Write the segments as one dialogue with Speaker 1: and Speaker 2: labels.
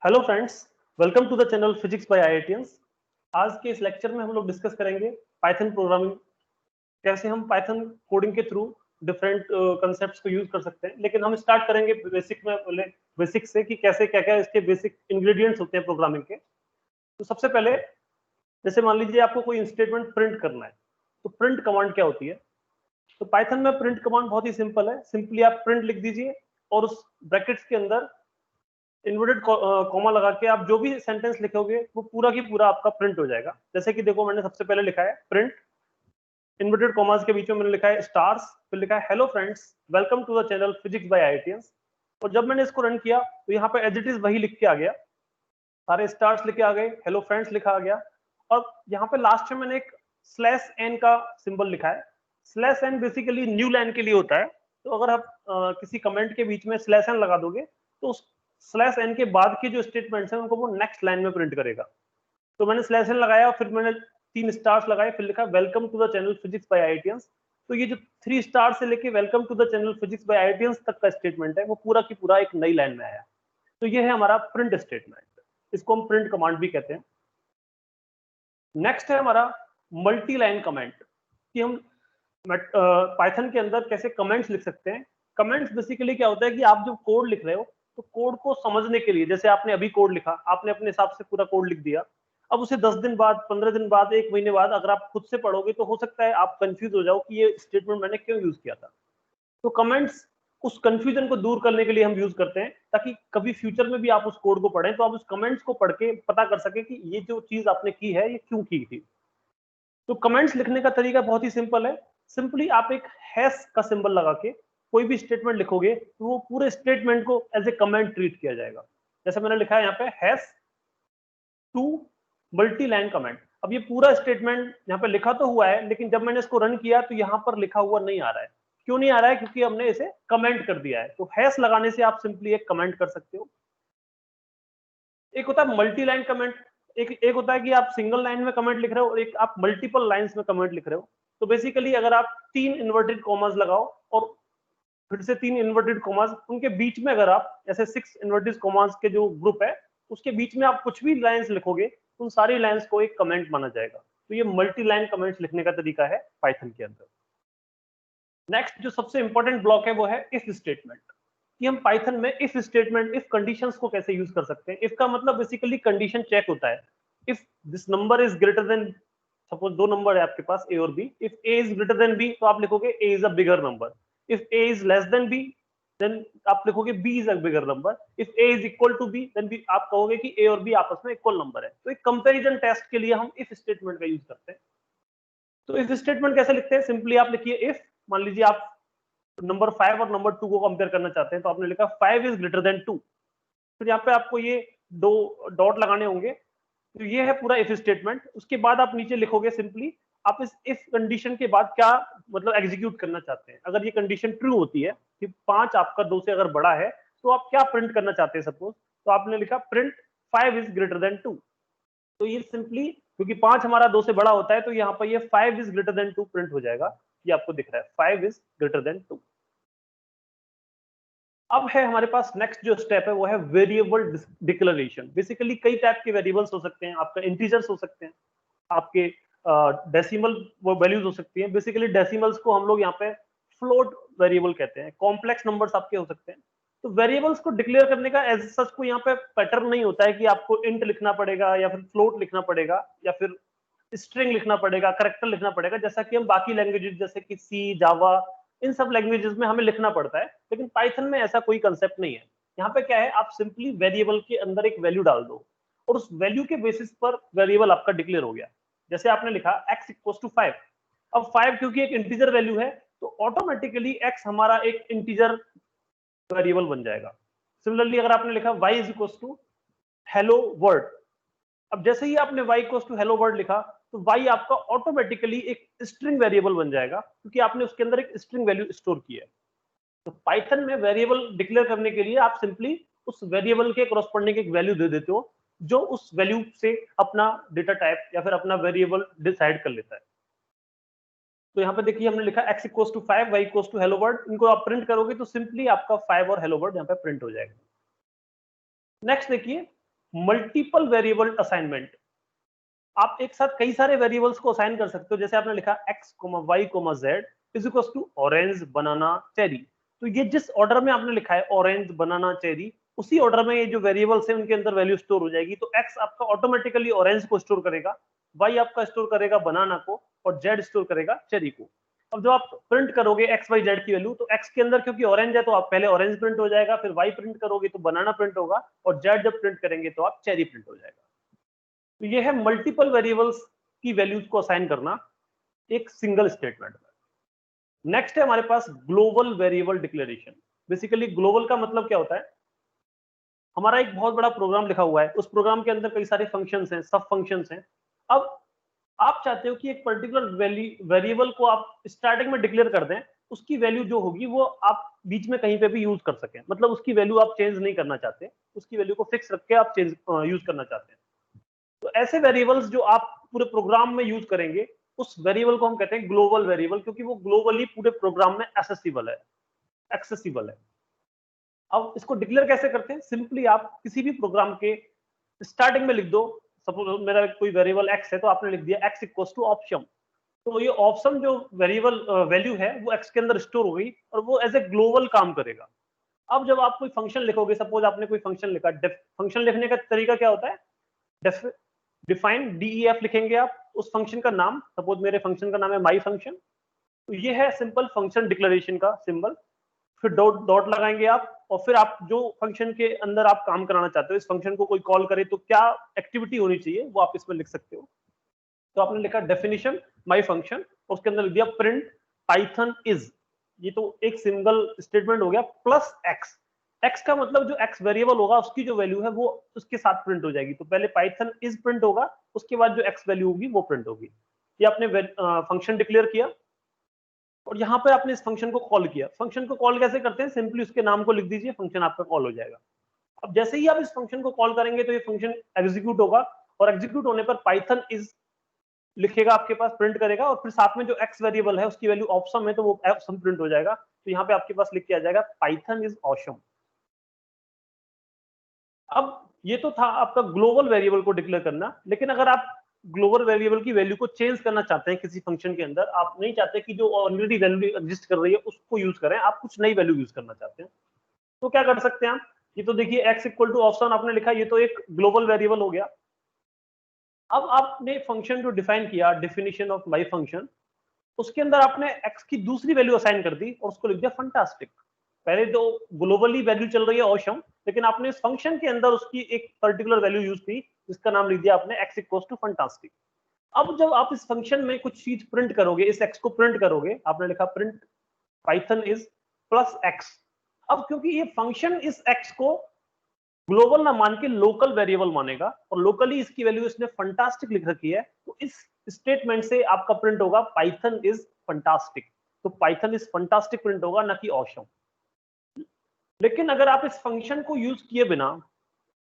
Speaker 1: Hello friends, welcome to the channel physics by IITians. आज के इस लेक्चर में हम लोग डिस्कस करेंगे पाइथन प्रोग्रामिंग, कैसे हम पाइथन कोडिंग के थ्रू डिफरेंट कंसेप्ट्स को यूज कर सकते हैं। लेकिन हम स्टार्ट करेंगे बेसिक में, पहले बेसिक से कि कैसे क्या क्या इसके बेसिक इंग्रेडिएंट्स होते हैं प्रोग्रामिंग के। तो सबसे पहले, जैसे मान लीजिए आपको कोई स्टेटमेंट प्रिंट करना है, तो प्रिंट कमांड क्या होती है? तो पाइथन में प्रिंट कमांड बहुत ही सिंपल है। सिंपली आप प्रिंट लिख दीजिए और उस ब्रैकेट्स के अंदर इन्वर्टेड कॉमा लगा के आप जो भी सेंटेंस लिखोगे वो पूरा की पूरा आपका प्रिंट हो जाएगा। जैसे कि देखो, मैंने सबसे पहले लिखा है प्रिंट, इन्वर्टेड कॉमास के बीच में मैंने लिखा है स्टार्स, फिर लिखा है hello friends, welcome to the channel physics by IITians. और जब मैंने इसको रन किया तो यहाँ पे एज इट इज वही लिख के आ गया, सारे स्टार्स लिखे आ गए, हेलो फ्रेंड्स लिखा आ गया। और यहाँ पे लास्ट में मैंने एक स्लैश एन का सिंबल लिखा है। Slash n basically new line के लिए होता है। तो अगर आप किसी कमेंट के बीच में स्लैश एन लगा दोगे तो उस स्लैश एन के बाद के जो स्टेटमेंट्स हैं उनको वो नेक्स्ट लाइन में प्रिंट करेगा। तो मैंने स्लैश एन लगाया, फिर मैंने 3 स्टार्स लगाए, फिर लिखा welcome to the channel physics by IITians. तो ये जो 3 स्टार से लेके welcome to the channel physics by IITians तक का स्टेटमेंट है वो पूरा की पूरा एक नई लाइन में आया। तो ये है हमारा प्रिंट स्टेटमेंट, इसको हम प्रिंट कमांड भी कहते हैं। नेक्स्ट है हमारा मल्टी लाइन कमेंट, कि हम पाइथन के अंदर कैसे कमेंट्स लिख सकते हैं। कमेंट्स बेसिकली क्या होता है कि आप जब कोड लिख रहे हो तो कोड को समझने के लिए, जैसे आपने अभी कोड लिखा, आपने अपने हिसाब से पूरा कोड लिख दिया। अब उसे 10 दिन बाद, 15 दिन बाद, 1 महीने बाद अगर आप खुद से पढ़ोगे तो हो सकता है आप कंफ्यूज हो जाओ कि ये स्टेटमेंट मैंने क्यों यूज किया था। तो कमेंट्स उस कंफ्यूजन को दूर करने के लिए हम यूज करते हैं, ताकि कभी फ्यूचर में भी आप उस कोड को पढ़ें तो आप उस कमेंट्स को पढ़ के पता कर सके कि ये जो चीज आपने की है ये क्यों की थी। तो कमेंट्स लिखने का तरीका बहुत ही सिंपल है। सिंपली आप एक हैश का सिंबल लगा के कोई भी स्टेटमेंट लिखोगे तो वो पूरे स्टेटमेंट को एज ए कमेंट ट्रीट किया जाएगा। जैसे मैंने लिखा है यहाँ पे hash to multi line comment. अब ये पूरा स्टेटमेंट यहाँ पे लिखा तो हुआ है, लेकिन जब मैंने इसको रन किया तो यहाँ पर लिखा हुआ नहीं आ रहा है। क्यों नहीं आ रहा है? क्योंकि हमने इसे कमेंट कर दिया है। तो हैश लगाने से आप सिंपली एक कमेंट कर सकते हो। एक होता है मल्टी लाइन कमेंट, एक होता है कि आप सिंगल लाइन में कमेंट लिख रहे हो और एक आप मल्टीपल लाइंस में कमेंट लिख रहे हो। तो बेसिकली अगर आप 3 इन्वर्टेड कॉमास लगाओ और फिर से 3 इन्वर्टेड कॉमास, उनके बीच में अगर आप ऐसे 6 इन्वर्टेड कॉमास के जो ग्रुप है उसके बीच में आप कुछ भी लाइंस लिखोगे, उन सारी लाइंस को एक कमेंट माना जाएगा। तो ये मल्टी लाइन कमेंट्स लिखने का तरीका है पाइथन के अंदर। नेक्स्ट जो सबसे इंपॉर्टेंट ब्लॉक है वो है इफ स्टेटमेंट, कि हम पाइथन में इफ स्टेटमेंट, इफ कंडीशंस को कैसे यूज कर सकते हैं। इफ का मतलब बेसिकली कंडीशन चेक होता है। If this number is greater than, suppose 2 number है आपके पास ए और B, if A is greater than B तो आप लिखोगे A is a bigger number. If A is less than B then आप लिखोगे B is a bigger number. If A is equal to B then B, आप कहोगे कि ए और B आपस में इक्वल नंबर है। तो एक कंपैरिजन टेस्ट के लिए हम इफ स्टेटमेंट का यूज करते हैं। तो इफ स्टेटमेंट कैसे लिखते हैं? सिंपली आप लिखिए इफ, मान लीजिए आप नंबर 5 और नंबर 2 को कंपेयर करना चाहते हैं, तो आपने लिखा 5 इज ग्रेटर देन 2। फिर यहाँ पे आपको ये 2 डॉट लगाने होंगे। तो ये है पूरा इफ स्टेटमेंट। उसके बाद आप नीचे लिखोगे सिंपली आप इस इफ कंडीशन के बाद क्या मतलब एग्जीक्यूट करना चाहते हैं। अगर ये कंडीशन ट्रू होती है कि 5 आपका 2 से अगर बड़ा है तो आप क्या प्रिंट करना चाहते हैं सपोज, तो आपने लिखा प्रिंट 5 इज ग्रेटर देन 2। तो ये सिंपली, क्योंकि 5 हमारा 2 से बड़ा होता है, तो यहाँ पर ये 5 इज ग्रेटर देन 2 प्रिंट हो जाएगा। ये आपको दिख रहा है 5 इज ग्रेटर देन 2। अब है हमारे पास नेक्स्ट जो स्टेप है वो है वेरिएबल डिक्लेरेशन। बेसिकली कई टाइप के वेरिएबल्स हो सकते हैं, आपका इंटीजर्स हो सकते हैं, आपके डेसिमल वो वैल्यूज हो सकती हैं। बेसिकली डेसिमल्स को हम लोग यहाँ पे फ्लोट वेरिएबल कहते हैं। कॉम्प्लेक्स नंबर्स आपके हो सकते हैं। तो वेरिएबल्स को डिक्लेयर करने का एज सच कोई यहाँ पे पैटर्न नहीं होता है कि आपको इंट लिखना पड़ेगा या फिर फ्लोट लिखना पड़ेगा या फिर स्ट्रिंग लिखना पड़ेगा, करेक्टर लिखना पड़ेगा, जैसा कि हम बाकी लैंग्वेजेस जैसे कि सी, जावा, इन सब लैंग्वेजेस में हमें लिखना पड़ता है। लेकिन पाइथन में ऐसा कोई कंसेप्ट नहीं है। यहाँ पे क्या है, आप सिंपली वेरिएबल के अंदर एक वैल्यू डाल दो और उस वैल्यू के बेसिस पर वेरिएबल आपका डिक्लेयर हो गया। जैसे आपने लिखा x इक्वल टू 5। अब 5 क्योंकि एक इंटीजर वैल्यू है तो ऑटोमेटिकली x हमारा एक इंटीजर वेरिएबल बन जाएगा। सिमिलरली अगर आपने लिखा y is equal to hello world, अब जैसे ही आपने y equal to hello world लिखा तो y आपका ऑटोमेटिकली एक स्ट्रिंग वेरिएबल बन जाएगा, क्योंकि आपने उसके अंदर एक स्ट्रिंग वैल्यू स्टोर की है। तो पाइथन में वेरिएबल डिक्लेयर करने के लिए आप सिंपली उस वेरिएबल के कॉरस्पॉन्डिंग एक वैल्यू दे देते हो, जो उस वैल्यू से अपना डेटा टाइप या फिर अपना वेरिएबल डिसाइड कर लेता है। तो यहाँ पे देखिए हमने लिखा x equal to 5, y equal to hello world. इनको आप प्रिंट करोगे तो सिंपली आपका 5 और हेलो वर्ल्ड यहाँ पे प्रिंट हो जाएगा। नेक्स्ट देखिए, मल्टीपल वेरिएबल असाइनमेंट, आप एक साथ कई सारे वेरिएबल्स को असाइन कर सकते हो। जैसे आपने लिखा x, y, z is equal to orange, banana, cherry. तो ये जिस ऑर्डर में आपने लिखा है ऑरेंज, बनाना, चेरी, उसी ऑर्डर में ये जो वेरिएबल्स हैं उनके अंदर वैल्यू स्टोर हो जाएगी। तो x आपका ऑटोमेटिकली ऑरेंज को स्टोर करेगा, y आपका स्टोर करेगा बनाना को, और z स्टोर करेगा चेरी को। अब जब आप प्रिंट करोगे x, y, z की वैल्यू, तो x के अंदर क्योंकि ऑरेंज है तो आप पहले ऑरेंज प्रिंट हो जाएगा, फिर y प्रिंट करोगे तो बनाना प्रिंट होगा, और z जब प्रिंट करेंगे तो आप चेरी प्रिंट हो जाएगा। तो ये है मल्टीपल वेरिएबल्स की वैल्यूज को असाइन करना एक सिंगल स्टेटमेंट में। नेक्स्ट है हमारे पास global variable declaration. Basically global का मतलब क्या होता है, हमारा एक बहुत बड़ा प्रोग्राम लिखा हुआ है, उस प्रोग्राम के अंदर कई सारे फंक्शंस हैं, सब फंक्शंस हैं। अब आप चाहते हो कि एक पर्टिकुलर वेरिएबल को आप स्टार्टिंग में डिक्लेयर कर दें, उसकी वैल्यू जो होगी वो आप बीच में कहीं पे भी यूज कर सकें, मतलब उसकी वैल्यू आप चेंज नहीं करना चाहते, उसकी वैल्यू को फिक्स रख के आप चेंज यूज करना चाहते हैं। तो ऐसे वेरिएबल्स जो आप पूरे प्रोग्राम में यूज करेंगे, उस वेरिएबल को हम कहते हैं ग्लोबल वेरिएबल, क्योंकि वो ग्लोबली पूरे प्रोग्राम में एक्सेसिबल है। अब इसको डिक्लेयर कैसे करते हैं, सिंपली आप किसी भी प्रोग्राम के स्टार्टिंग में लिख दो। सपोज मेरा कोई वेरिएबल x है, तो आपने लिख दिया x इक्वल्स टू ऑप्शन। तो ये ऑप्शन जो वेरिएबल वैल्यू है वो x के अंदर स्टोर हो गई, और वो एज ए ग्लोबल काम करेगा। अब जब आप कोई फंक्शन लिखोगे, सपोज आपने कोई फंक्शन लिखा, फंक्शन लिखने का तरीका क्या होता है, डिफाइन डीईएफ लिखेंगे आप, उस फंक्शन का नाम, सपोज मेरे फंक्शन का नाम है माई फंक्शन, तो ये है सिंपल फंक्शन डिक्लेरेशन का सिंबल। फिर डॉट डॉट लगाएंगे आप, और फिर आप जो फंक्शन के अंदर आप काम कराना चाहते हो, इस फंक्शन को कोई कॉल करे तो क्या एक्टिविटी होनी चाहिए वो आप इसमें लिख सकते हो। तो आपने लिखा डेफिनेशन माई फंक्शन, उसके अंदर लिख दिया प्रिंट पाइथन इज, ये तो एक सिंगल स्टेटमेंट हो गया, प्लस एक्स। एक्स का मतलब जो एक्स वेरिएबल होगा उसकी जो वैल्यू है वो उसके साथ प्रिंट हो जाएगी। तो पहले पाइथन इज प्रिंट होगा, उसके बाद जो एक्स वैल्यू होगी वो प्रिंट होगी। ये आपने फंक्शन डिक्लेयर किया, और यहाँ पे आपने इस फंक्शन को कॉल किया। फंक्शन को कॉल कैसे करते हैं, सिंपली उसके नाम को लिख दीजिए, फंक्शन आपका कॉल हो जाएगा। अब जैसे ही आप इस फंक्शन को कॉल करेंगे तो ये फंक्शन एग्जीक्यूट होगा, और एग्जीक्यूट होने पर पाइथन इज लिखेगा आपके पास, प्रिंट करेगा, और फिर साथ में जो एक्स वेरिएबल है उसकी वैल्यू ऑप्शन है तो वो ऑप्शन प्रिंट हो जाएगा। तो यहाँ पे आपके पास लिख के आ जाएगा पाइथन इज ऑसम। अब ये तो था आपका ग्लोबल वेरिएबल को डिक्लेयर करना, लेकिन अगर आप ग्लोबल वेरिएबल की वैल्यू को चेंज करना चाहते हैं किसी फंक्शन के अंदर, आप नहीं चाहते कि जो ऑलरेडी वैल्यू एग्जिस्ट कर रही है उसको यूज करें, आप कुछ नई वैल्यू यूज करना चाहते हैं, तो क्या कर सकते हैं आप। ये तो देखिए x इक्वल टू ऑप्शन आपने लिखा, ये तो एक ग्लोबल वेरिएबल हो गया। अब आपने फंक्शन जो डिफाइन किया, डेफिनेशन ऑफ माई फंक्शन, उसके अंदर आपने x की दूसरी वैल्यू असाइन कर दी और उसको लिख दिया फंटास्टिक। पहले तो ग्लोबली वैल्यू चल रही है ऑसम, लेकिन आपने इस फंक्शन के अंदर उसकी एक पर्टिकुलर वैल्यू यूज की, जिसका नाम लिख दिया आपने x इक्वल्स टू फंटास्टिक। अब जब आप इस फंक्शन में कुछ चीज प्रिंट करोगे, इस x को प्रिंट करोगे, आपने लिखा print Python is plus x। अब क्योंकि ये फंक्शन इस x को ग्लोबल ना मान के लोकल वेरिएबल मानेगा, और लोकली इसकी वैल्यू इसने फंटास्टिक लिख रखी है, तो इस स्टेटमेंट से आपका प्रिंट होगा पाइथन इज फंटास्टिक। तो पाइथन इज फंटास्टिक प्रिंट होगा, ना कि ऑसम। लेकिन अगर आप इस फंक्शन को यूज किए बिना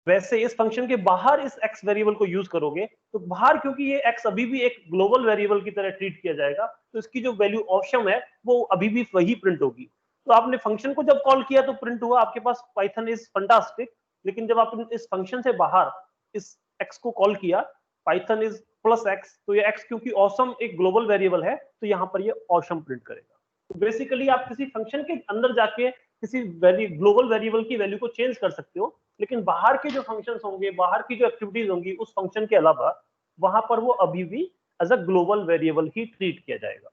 Speaker 1: वैसे इस फंक्शन के बाहर इस x वेरिएबल को यूज करोगे, तो बाहर क्योंकि ये x अभी भी एक ग्लोबल वेरिएबल की तरह ट्रीट किया जाएगा, तो इसकी जो वैल्यू ऑसम है वो अभी भी वही प्रिंट होगी। तो आपने फंक्शन को जब कॉल किया तो प्रिंट हुआ आपके पास पाइथन इज फंटास्टिक, लेकिन जब आपने इस फंक्शन से बाहर इस x को कॉल किया पाइथन इज प्लस x, तो ये x क्योंकि ऑसम एक ग्लोबल वेरिएबल है तो यहाँ पर ये ऑसम प्रिंट करेगा। तो बेसिकली आप किसी फंक्शन के अंदर जाके किसी ग्लोबल वेरिएबल की वैल्यू को चेंज कर सकते हो, लेकिन बाहर के जो फंक्शंस होंगे, बाहर की जो एक्टिविटीज होंगी उस फंक्शन के अलावा, वहां पर वो अभी भी एज अ ग्लोबल वेरिएबल ही ट्रीट किया जाएगा।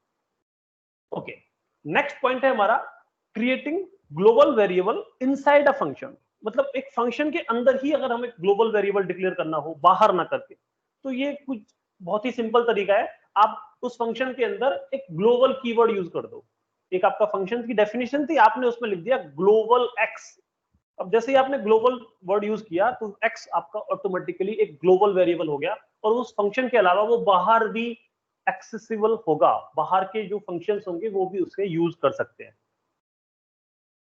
Speaker 1: ओके, नेक्स्ट पॉइंट है हमारा creating global variable inside a function. मतलब एक फंक्शन के अंदर ही अगर हमें ग्लोबल वेरिएबल डिक्लेयर करना हो बाहर ना करके, तो ये कुछ बहुत ही सिंपल तरीका है। आप उस फंक्शन के अंदर एक ग्लोबल कीवर्ड यूज कर दो। एक आपका फंक्शन की डेफिनेशन थी, आपने उसमें लिख दिया ग्लोबल एक्स। अब जैसे ही आपने ग्लोबल वर्ड यूज किया तो एक्स आपका ऑटोमेटिकली एक ग्लोबल वेरिएबल हो गया, और उस फंक्शन के अलावा वो बाहर भी एक्सेसिबल होगा, बाहर के जो फंक्शंस होंगे वो भी उसके यूज कर सकते हैं।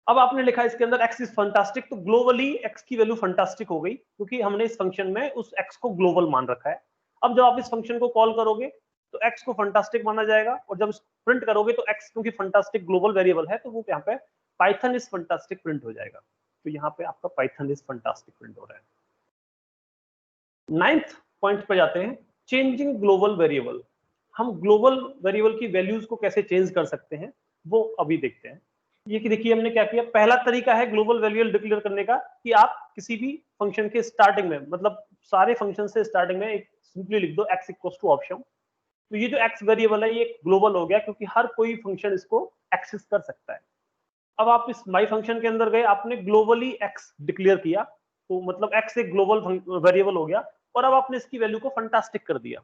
Speaker 1: अब आपने लिखा इसके अंदर x इज फंटास्टिक, तो ग्लोबली x की वैल्यू फंटास्टिक हो गई, क्योंकि हमने इस फंक्शन में उस x को ग्लोबल मान रखा है। अब जब आप इस फंक्शन को कॉल करोगे तो x को फंटास्टिक माना जाएगा, और जब प्रिंट करोगे तो x क्योंकि फंटास्टिक ग्लोबल वेरिएबल है तो वो यहाँ पे पाइथन इज फंटास्टिक प्रिंट हो जाएगा। तो यहाँ पे आपका पाइथन इज फंटास्टिक प्रिंट हो रहा है। 9th पॉइंट पे जाते हैं, चेंजिंग ग्लोबल वेरिएबल। हम ग्लोबल वेरिएबल की वैल्यूज को कैसे चेंज कर सकते हैं वो अभी देखते हैं। ये कि देखिए हमने क्या किया, पहला तरीका है ग्लोबल वेरिएबल डिक्लेयर करने का कि आप किसी भी फंक्शन के स्टार्टिंग में, मतलब सारे फंक्शन से स्टार्टिंग में एक सिंपली लिख दो x इक्वल टू ऑप्शन। तो ये जो x वेरिएबल है ये ग्लोबल हो गया क्योंकि हर कोई फंक्शन इसको एक्सेस कर सकता है। अब आप इस माई फंक्शन के अंदर गए, आपने ग्लोबली x डिक्लेयर किया, तो मतलब x एक ग्लोबल वेरिएबल हो गया, और अब आपने इसकी वैल्यू को फंटास्टिक कर दिया।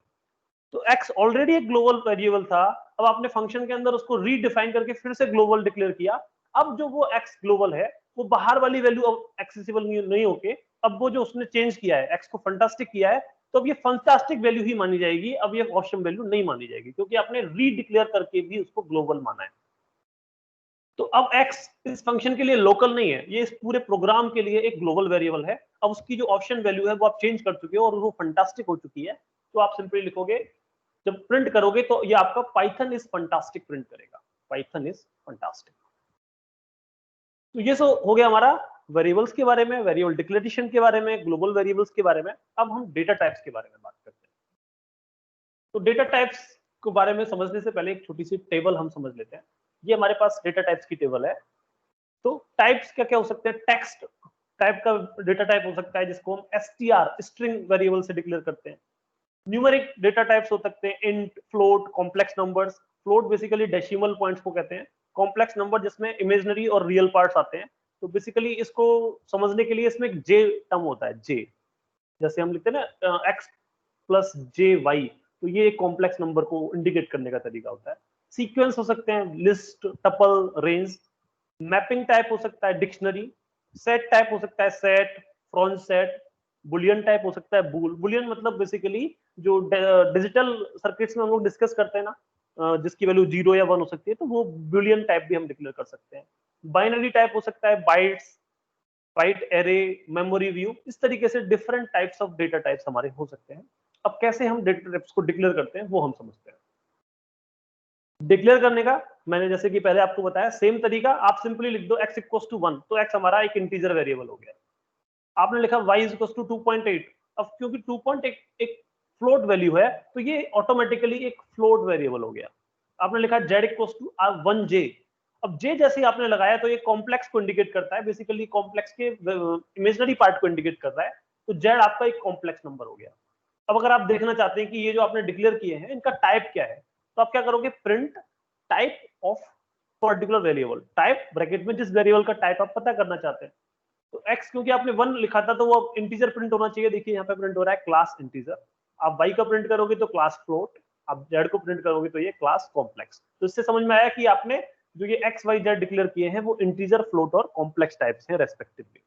Speaker 1: तो x ऑलरेडी एक ग्लोबल वेरिएबल था, अब आपने फंक्शन के अंदर उसको रीडिफाइन करके फिर से ग्लोबल डिक्लेयर किया। अब जो वो x ग्लोबल है वो बाहर वाली वैल्यू अब एक्सेसिबल नहीं होके, अब वो जो उसने चेंज किया है x को फंटास्टिक किया है, तो अब ये फंटास्टिक वैल्यू ही मानी जाएगी, अब ये ऑप्शन वैल्यू नहीं मानी जाएगी क्योंकि आपने रीडिक्लेयर करके भी उसको ग्लोबल माना है। तो अब x इस फंक्शन के लिए लोकल नहीं है, ये इस पूरे प्रोग्राम के लिए एक ग्लोबल वेरिएबल है। अब उसकी जो ऑप्शन वैल्यू है वो आप चेंज कर चुके हो और वो फंटास्टिक हो चुकी है। तो आप सिंपली लिखोगे, जब प्रिंट करोगे तो ये आपका पाइथन इज फंटास्टिक प्रिंट करेगा, पाइथन इज फंटास्टिक। तो ये सो हो गया हमारा वेरिएबल्स के बारे में, वेरिएबल डिक्लेरेशन के बारे में, ग्लोबल वेरिएबल्स के बारे में। अब हम डेटा टाइप्स के बारे में बात करते हैं। तो डेटा टाइप्स के बारे में समझने से पहले एक छोटी सी टेबल हम समझ लेते हैं। ये हमारे पास डेटा टाइप्स की टेबल है। तो टाइप्स क्या क्या हो सकते हैं, टेक्स्ट टाइप का डेटा टाइप हो सकता है जिसको हम एसटीआर स्ट्रिंग वेरिएबल से डिक्लेयर करते हैं। न्यूमेरिक डेटा टाइप्स हो सकते हैं, int, float, complex numbers. Float basically decimal points को कहते हैं। कॉम्प्लेक्स नंबर जिसमें इमेजिनरी और रियल पार्ट्स आते हैं। तो बेसिकली इसको समझने के लिए इसमें एक जे टर्म होता है, जे। जैसे हम लिखते हैं ना एक्स प्लस जे वाई, तो ये एक कॉम्प्लेक्स नंबर को इंडिकेट करने का तरीका होता है। सीक्वेंस हो सकते हैं, list, tuple, range. Mapping type हो सकता है डिक्शनरी। सेट टाइप हो सकता है set, frown set. Boolean type हो सकता है बूल। बुलियन मतलब बेसिकली जो डिजिटल सर्किट्स में हम लोग डिस्कस करते हैं ना, जिसकी वैल्यू 0 या 1 हो सकती है, तो वो बुलियन टाइप भी हम डिक्लेयर कर सकते हैं। बाइनरी टाइप हो सकता है bytes, byte array, memory view. इस तरीके से different types of data types हमारे हो सकते हैं। अब कैसे हम डेटा टाइप्स को डिक्लेयर करते हैं वो हम समझते हैं। डिक्लेयर करने का मैंने जैसे कि पहले आपको बताया सेम तरीका, आप सिंपली लिख दो x इक्वल टू 1, तो x हमारा एक इंटीजर वेरिएबल हो गया। आपने लिखा y इक्वल टू 2.8, अब क्योंकि 2.8 एक फ्लोट वैल्यू है तो ये ऑटोमेटिकली एक फ्लोट वेरिएबल हो गया। आपने लिखा z इक्वल टू 1j, अब j जैसे ही आपने लगाया तो ये कॉम्प्लेक्स को इंडिकेट करता है, बेसिकली कॉम्प्लेक्स के इमेजिनरी पार्ट को इंडिकेट कर रहा है, तो z आपका एक कॉम्प्लेक्स नंबर हो गया। अब अगर आप देखना चाहते हैं कि ये जो आपने डिक्लेयर किए हैं इनका टाइप क्या है, तो आप क्या करोगे, print type of particular variable. Type bracket में जिस वेरिएबल का टाइप आप पता करना चाहते हैं। तो x क्योंकि आपने 1 लिखा था तो वो इंटीजर प्रिंट होना चाहिए। देखिए यहाँ पे प्रिंट हो रहा है क्लास इंटीजर। आप y का प्रिंट करोगे तो क्लास फ्लोट, आप z को प्रिंट करोगे तो ये क्लास कॉम्प्लेक्स। तो इससे समझ में आया कि आपने जो ये x y z डिक्लेयर किए हैं वो इंटीजर, फ्लोट और कॉम्प्लेक्स टाइप्स हैं रेस्पेक्टिवली।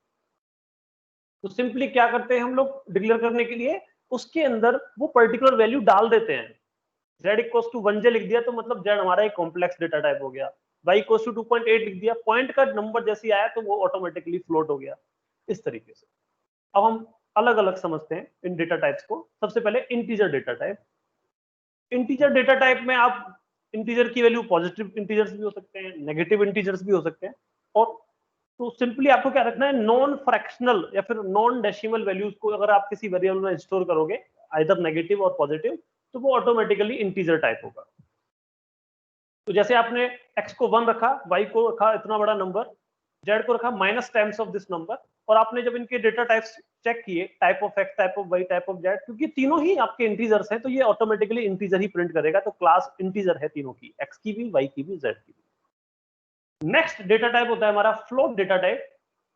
Speaker 1: तो सिंपली क्या करते हैं हम लोग डिक्लेयर करने के लिए, उसके अंदर वो पर्टिकुलर वैल्यू डाल देते हैं। z इक्वल टू 1j लिख दिया तो मतलब z हमारा एक कॉम्प्लेक्स डेटा टाइप हो गया। y इक्वल टू 2.8 लिख दिया, पॉइंट का नंबर जैसे ही आया तो वो ऑटोमेटिकली फ्लोट हो गया। इस तरीके से अब हम अलग अलग समझते हैं इन डेटा टाइप्स को। सबसे पहले integer data type. Integer data type में आप इंटीजर की वैल्यू पॉजिटिव इंटीजर्स भी हो सकते हैं, नेगेटिव इंटीजर्स भी हो सकते हैं। और तो सिंपली आपको क्या रखना है, नॉन फ्रैक्शनल या फिर नॉन डेसिमल वैल्यूज को अगर आप किसी वेरिएबल में स्टोर करोगे, आइदर नेगेटिव और पॉजिटिव, तो वो ऑटोमेटिकली इंटीजर टाइप होगा। तो जैसे आपने x को 1 रखा, y को रखा इतना बड़ा नंबर, z को रखा minus times of this number, और आपने जब इनके डेटा टाइप्स चेक किए, type of x, type of y, type of z, क्योंकि तीनों ही आपके इंटीजर्स हैं तो ये ऑटोमेटिकली इंटीजर ही प्रिंट करेगा। तो क्लास इंटीजर है तीनों की, x की भी, y की भी, z की भी। नेक्स्ट डेटा टाइप होता है हमारा फ्लोट डेटा टाइप।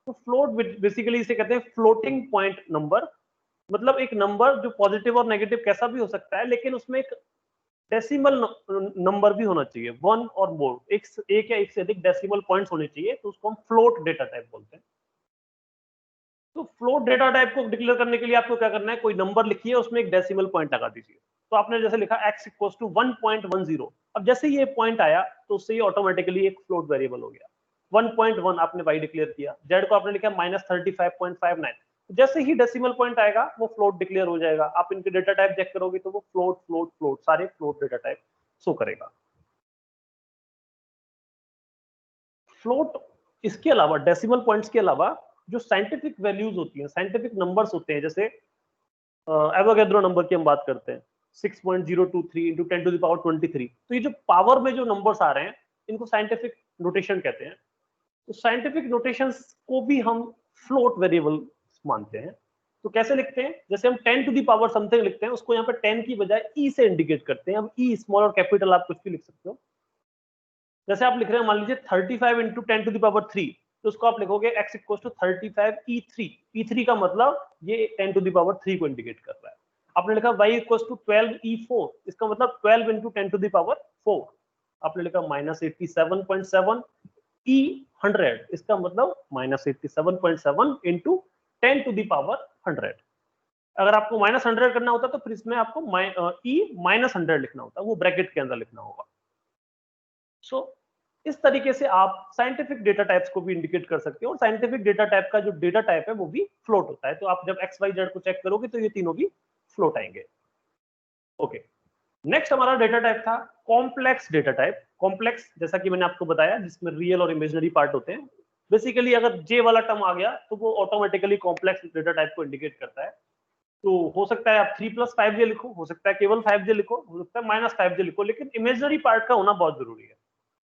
Speaker 1: तो फ्लोट बेसिकली इसे कहते हैं फ्लोटिंग पॉइंट नंबर। मतलब एक नंबर जो पॉजिटिव और नेगेटिव कैसा भी हो सकता है, लेकिन उसमें एक डेसिमल नंबर भी होना चाहिए, 1 और मोर, एक या एक से अधिक डेसिमल पॉइंट्स होने चाहिए, तो उसको हम फ्लोट डेटा टाइप बोलते हैं। तो फ्लोट डेटा टाइप को डिक्लेयर करने के लिए आपको क्या करना है, कोई नंबर लिखिए, उसमें एक डेसिमल पॉइंट लगा दीजिए। तो आपने जैसे लिखा x इक्वल टू 1.10, अब जैसे ये पॉइंट आया तो उससे ये ऑटोमेटिकली एक फ्लोट वेरिएबल हो गया। 1.1 आपने y डिक्लेयर किया, z को आपने लिखा -35.59, जैसे ही डेसिमल पॉइंट आएगा वो फ्लोट डिक्लेयर हो जाएगा। आप इनके डेटा टाइप चेक करोगे तो वो फ्लोट फ्लोट फ्लोट सारे फ्लोट डेटा टाइप शो करेगा। फ्लोट इसके अलावा, डेसिमल पॉइंट्स के अलावा जो साइंटिफिक वैल्यूज होती हैं, साइंटिफिक नंबर्स होते हैं, जैसे एवोगैड्रो नंबर की हम बात करते हैं 6.023 इंटू 10 टू द पावर 23। तो ये जो पावर में जो नंबर्स आ रहे हैं इनको साइंटिफिक नोटेशन कहते हैं। तो साइंटिफिक नोटेशंस को भी हम फ्लोट वेरिएबल मानते हैं। तो कैसे लिखते हैं, जैसे हम 10 टू दी पावर समथिंग लिखते हैं, उसको यहाँ पे 10 की बजाय ई से इंडिकेट करते हैं। अब ई स्मॉल और कैपिटल आप कुछ भी लिख सकते हो। जैसे आप लिख रहे हैं, मान लीजिए 35 इंटू 10 टू दी पावर 3, तो उसको आप लिखोगे x इक्वल टू 35 e3 का मतलब ये 10 टू दी पावर 3 को इंडिकेट कर रहा है। आपने लिखा y इक्वल टू 12 e4, इसका मतलब 12 इंटू 10 टू दी पावर 4। आपने लिखा -87.7 e100, इसका मतलब -87.7 इंटू 10 टू दी पावर 100। अगर आपको -100 करना होता तो फिर इसमें आपको -100 लिखना होता, वो ब्रैकेट के अंदर लिखना होगा। सो इस तरीके से आप साइंटिफिक डेटा टाइप्स को भी इंडिकेट कर सकते हो, और साइंटिफिक डेटा टाइप का जो डेटा टाइप है वो भी फ्लोट होता है। तो आप जब एक्स वाई जेड को चेक करोगे तो ये तीनों भी फ्लोट आएंगे। ओके, नेक्स्ट हमारा डेटा टाइप था कॉम्प्लेक्स डेटा टाइप। कॉम्प्लेक्स जैसा कि मैंने आपको बताया, जिसमें रियल और इमेजिनरी पार्ट होते हैं। बेसिकली अगर जे वाला टर्म आ गया तो वो ऑटोमेटिकली कॉम्प्लेक्स डेटा टाइप को इंडिकेट करता है। तो हो सकता है आप 3+5j लिखो, हो सकता है केवल 5j लिखो, हो सकता है -5j लिखो, लेकिन इमेजिनरी पार्ट का होना बहुत जरूरी है।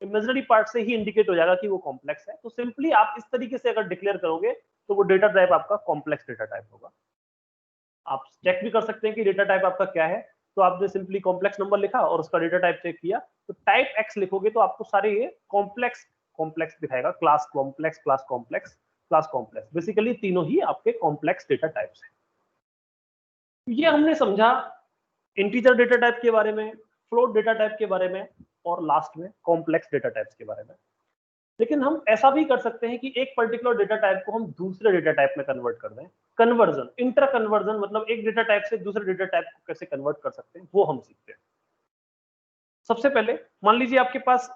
Speaker 1: इमेजिनरी पार्ट से ही इंडिकेट हो जाएगा कि वो कॉम्प्लेक्स है। तो सिंपली आप इस तरीके से अगर डिक्लेयर करोगे तो वो डेटा टाइप आपका कॉम्प्लेक्स डेटा टाइप होगा। आप चेक भी कर सकते हैं कि डेटा टाइप आपका क्या है। तो आपने सिंपली कॉम्प्लेक्स नंबर लिखा और उसका डेटा टाइप चेक किया, तो टाइप एक्स लिखोगे तो आपको सारे ये कॉम्प्लेक्स कॉम्प्लेक्स दिखाएगा। Class complex, class complex, class complex, basically तीनों ही आपके कॉम्प्लेक्स डेटा टाइप्स हैं। ये हमने समझा इंटीजर डेटा टाइप के बारे में, फ्लोट डेटा टाइप के बारे में, और लास्ट में कॉम्प्लेक्स डेटा टाइप्स के बारे में। लेकिन हम ऐसा भी कर सकते हैं कि एक पर्टिकुलर डेटा टाइप को हम दूसरे डेटा टाइप में कन्वर्ट कर दें। कन्वर्जन, इंटर कन्वर्जन, मतलब एक डेटा टाइप से दूसरे डेटा टाइप को कैसे कन्वर्ट कर सकते हैं वो हम सीखते हैं। सबसे पहले मान लीजिए आपके पास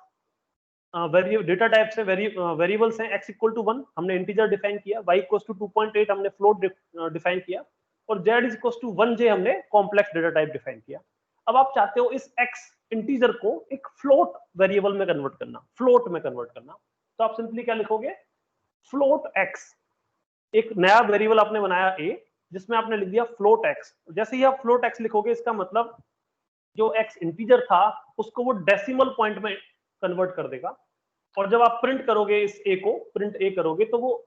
Speaker 1: डेटा टाइप से वेरिएबल्स हैं x इक्वल टू 1 हमने इंटीजर डिफाइन किया, y इक्वल टू 2.8 हमने फ्लोट डिफाइन किया, और z इक्वल टू 1j हमने कॉम्प्लेक्स डेटा टाइप डिफाइन किया। अब आप चाहते हो इस x इंटीजर को एक फ्लोट वेरिएबल में कन्वर्ट करना, फ्लोट में कन्वर्ट करना। तो आप सिंपली क्या लिखोगे, फ्लोट x, एक नया वेरिएबल आपने बनाया a, जिसमें आपने लिख दिया फ्लोट x। जैसे ही आप फ्लोट x लिखोगे, इसका मतलब जो x इंटीजर था उसको वो डेसिमल पॉइंट में कन्वर्ट कर देगा। और जब आप प्रिंट करोगे इस a को, प्रिंट a करोगे, तो वो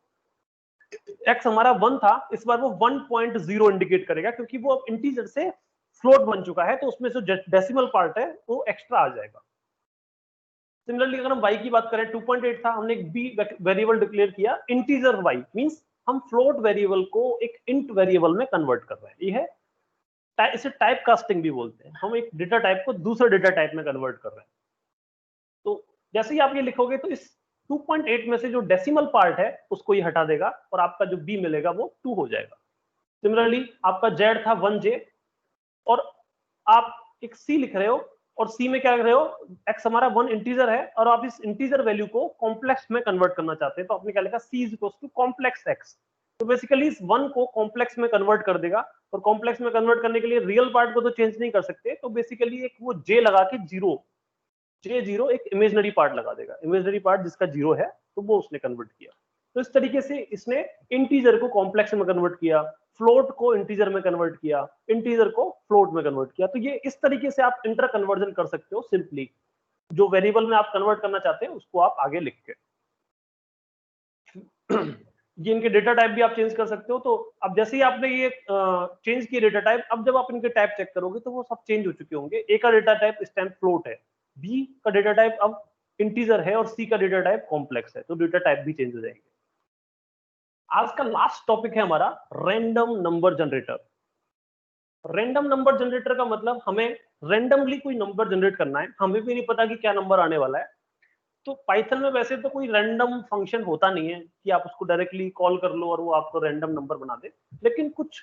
Speaker 1: x हमारा 1 था, इस बार वो 1.0 इंडिकेट करेगा, क्योंकि वो अब इंटीजर से फ्लोट बन चुका है, तो उसमें जो डेसिमल पार्ट है वो एक्स्ट्रा आ जाएगा। सिमिलरली अगर हम y की बात करें, 2.8 था, हमने एक b वेरिएबल डिक्लेयर किया, इंटीजर y, मींस हम फ्लोट वेरिएबल को एक इंट वेरिएबल में कन्वर्ट कर रहे हैं। ये है, इसे टाइप कास्टिंग भी बोलते हैं। हम एक डेटा टाइप को दूसरे डेटा टाइप में कन्वर्ट कर रहे हैं। तो जैसे ही आप ये लिखोगे तो इस 2.8 में से जो डेसिमल पार्ट है उसको ये हटा देगा, और आपका जो b मिलेगा वो 2 हो जाएगा। सिमिलरली आपका z था 1j, और आप एक c लिख रहे हो, और c में क्या लिख रहे हो, x हमारा 1 इंटीजर है, और आप इस इंटीजर वैल्यू को कॉम्प्लेक्स में कन्वर्ट करना चाहते हैं, तो आपने क्या लिखा, c is equal to complex x। तो बेसिकली इस 1 को कॉम्प्लेक्स में कन्वर्ट कर देगा, और कॉम्प्लेक्स में कन्वर्ट करने के लिए रियल पार्ट को तो चेंज नहीं कर सकते, तो बेसिकली एक वो j लगा के J0 एक इमेजिनरी पार्ट लगा देगा, इमेजिनरी पार्ट जिसका 0 है, तो वो उसने कन्वर्ट किया। तो इस तरीके से इसने इंटीजर को कॉम्प्लेक्स में कन्वर्ट किया, फ्लोट को इंटीजर में कन्वर्ट किया, इंटीजर को फ्लोट में कन्वर्ट किया। तो ये इस तरीके से आप इंटर कन्वर्जन कर सकते हो सिंपली। जो वेरिएबल में आप कन्वर्ट करना चाहते हैं उसको आप आगे लिख के ये इनके डेटा टाइप भी आप चेंज कर सकते हो। तो अब जैसे ही आपने ये चेंज किए डेटा टाइप, अब जब आप इनके टाइप चेक करोगे तो वो सब चेंज हो चुके होंगे। ए का डेटा टाइप इस टाइम फ्लोट है, बी का डेटा टाइप अब इंटीजर है, और सी का डेटा टाइप कॉम्प्लेक्स है, तो डेटा टाइप भी चेंज हो जाएंगे। आज का लास्ट टॉपिक है हमारा random number generator. Random number generator का मतलब हमें रैंडमली कोई नंबर जनरेट करना है, हमें भी नहीं पता कि क्या नंबर आने वाला है। तो पाइथन में वैसे तो कोई रैंडम फंक्शन होता नहीं है कि आप उसको डायरेक्टली कॉल कर लो और वो आपको रैंडम नंबर बना दे, लेकिन कुछ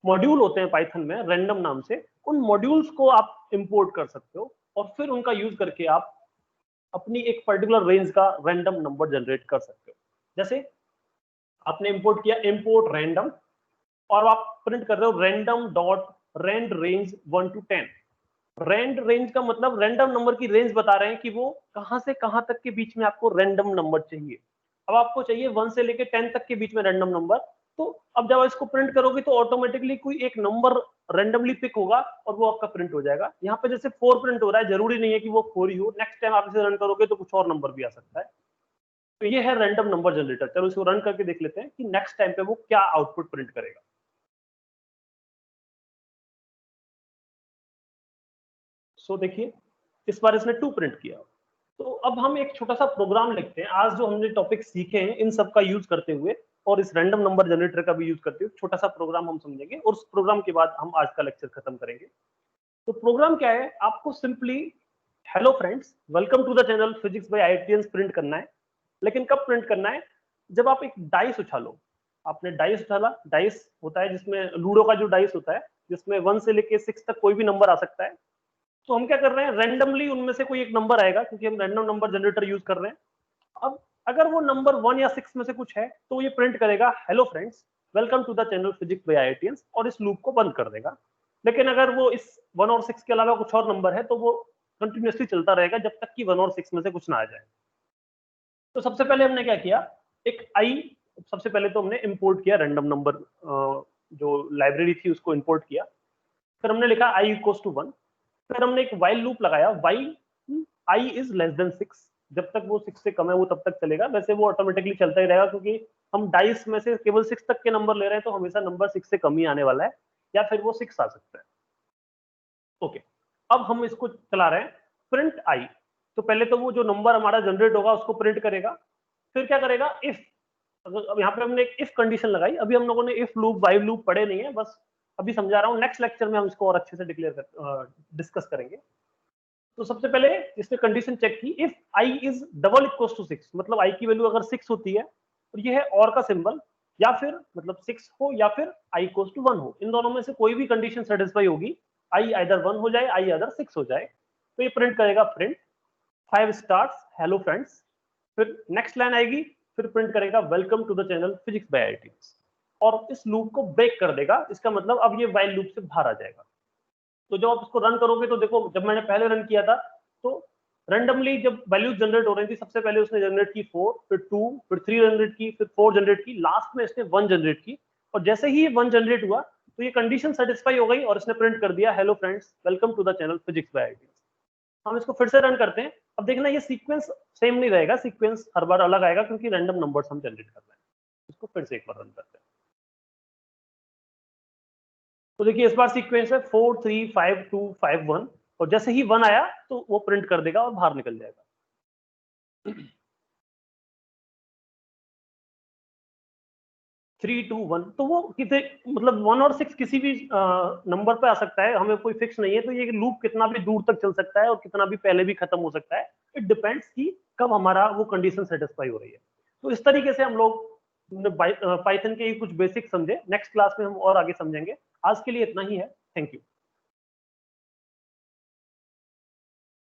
Speaker 1: मॉड्यूल होते हैं पाइथन में रैंडम नाम से, उन मॉड्यूल्स को आप इंपोर्ट कर सकते हो, और फिर उनका यूज करके आप अपनी एक पर्टिकुलर रेंज का रैंडम नंबर जनरेट कर सकते हो। जैसे आपने इंपोर्ट किया इंपोर्ट रैंडम, और आप प्रिंट कर रहे हो random dot rand range 1 to 10। Rand range का मतलब रैंडम नंबर की रेंज बता रहे हैं कि वो कहां से कहां तक के बीच में आपको रैंडम नंबर चाहिए। अब आपको चाहिए 1 से लेके 10 तक के बीच में रैंडम नंबर, तो अब जब इसको प्रिंट करोगे तो ऑटोमेटिकली कोई एक नंबर रेंडमली पिक होगा और वो आपका प्रिंट हो जाएगा। यहाँ पे जैसे 4 प्रिंट हो रहा है, जरूरी नहीं है कि वो 4 ही हो, नेक्स्ट टाइम आप इसे रन करोगे तो कुछ और नंबर भी आ सकता है। तो ये है रैंडम नंबर जनरेटर। चलो इसको रन करके देख लेते हैं कि नेक्स्ट टाइम पे वो क्या आउटपुट प्रिंट करेगा। सो देखिए इस बार इसने 2 प्रिंट किया। तो अब हम एक छोटा सा प्रोग्राम लिखते हैं। आज जो हमने टॉपिक सीखे हैं इन सब का यूज करते हुए और इस रैंडम नंबर जनरेटर का भी यूज करते हुए छोटा सा प्रोग्राम हम समझेंगे और उस प्रोग्राम के बाद हम आज का लेक्चर खत्म करेंगे। तो प्रोग्राम क्या है, आपको simply hello friends welcome to the channel physics by IITians print करना है। लेकिन कब प्रिंट करना है, जब आप एक डाइस उछालो। आपने डाइस उछाला, डाइस होता है जिसमें लूडो का जो डाइस होता है जिसमें 1 से लेके 6 तक कोई भी नंबर आ सकता है। तो हम क्या कर रहे हैं, रैंडमली उनमें से कोई एक नंबर आएगा क्योंकि हम रैंडम नंबर जनरेटर यूज कर रहे हैं। अब अगर वो नंबर 1 या 6 में से कुछ है तो ये प्रिंट करेगा hello friends welcome to the channel physics by IITians और इस लूप को बंद कर देगा। लेकिन अगर वो इस 1 और 6 के अलावा कुछ और नंबर है तो वो कंटिन्यूअसली चलता रहेगा जब तक कि 1 और 6 में से कुछ ना आ जाए। तो सबसे पहले हमने क्या किया, एक आई, सबसे पहले तो हमने इंपोर्ट किया रैंडम नंबर, जो लाइब्रेरी थी उसको इंपोर्ट किया। फिर हमने लिखा आई इक्वल्स टू 1। फिर हमने एक वाइल लूप लगाया, while I is less then 6। जब तक वो 6 से कम है वो तब तक चलेगा। वैसे वो ऑटोमेटिकली चलता ही रहेगा क्योंकि हम डाइस में से केवल 6 तक के नंबर ले रहे हैं तो हमेशा नंबर 6 से कम ही आने वाला है या फिर वो 6 आ सकता है। ओके, अब हम इसको चला रहे हैं प्रिंट आई। तो पहले तो वो जो नंबर हमारा जनरेट होगा उसको प्रिंट करेगा। फिर क्या करेगा, इफ, अब यहाँ पे हमने एक इफ कंडीशन लगाई। अभी हम लोगों ने इफ लूप वाइल लूप पढ़े नहीं है, बस अभी समझा रहा हूँ। नेक्स्ट लेक्चर में हम इसको और अच्छे से डिस्कस करेंगे। तो सबसे पहले इसने कंडीशन चेक की, if I is double equal to 6, मतलब आई की वैल्यू अगर 6 होती है और ये है और का सिंबल, या फिर मतलब 6 हो या फिर आई इक्वल टू 1 हो, इन दोनों में से कोई भी कंडीशन सेटिस्फाई होगी, आई आइदर 1 हो जाए आई आइदर 6 हो जाए, तो ये प्रिंट करेगा प्रिंट 5 स्टार्स हेलो फ्रेंड्स। फिर नेक्स्ट लाइन आएगी, फिर प्रिंट करेगा welcome to the channel physics by IITians और इस लूप को ब्रेक कर देगा। इसका मतलब अब ये वाइल लूप से बाहर आ जाएगा। तो जब आप इसको रन करोगे तो देखो, जब मैंने पहले रन किया था तो रैंडमली जब वैल्यूज जनरेट हो रही थी, सबसे पहले उसने जनरेट की 4, फिर 2, फिर 3 जनरेट की, फिर 4 जनरेट की, लास्ट में इसने 1 जनरेट की। और जैसे ही ये 1 जनरेट हुआ तो ये कंडीशन सेटिस्फाई हो गई और इसने प्रिंट कर दिया hello friends welcome to the channel physics by IITians. हम इसको फिर से रन करते हैं। अब देखना ये सीक्वेंस सेम नहीं रहेगा, सीक्वेंस हर बार अलग आएगा क्योंकि रैंडम नंबर्स हम जनरेट कर रहे हैं। इसको फिर से एक बार रन करते हैं। तो देखिए इस बार सीक्वेंस है 4 3 5 2 5 1 और जैसे ही 1 आया तो वो प्रिंट कर देगा और बाहर निकल जाएगा। 3 2 1, तो वो किसी मतलब 1 और 6 किसी भी नंबर पे आ सकता है, हमें कोई फिक्स नहीं है। तो ये लूप कितना भी दूर तक चल सकता है और कितना भी पहले भी खत्म हो सकता है। इट डिपेंड्स कि कब हमारा वो कंडीशन सेटिस्फाई हो रही है। तो इस तरीके से हम लोग पाइथन के कुछ बेसिक समझे। नेक्स्ट क्लास में हम और आगे समझेंगे। आज के लिए इतना ही है। Thank you.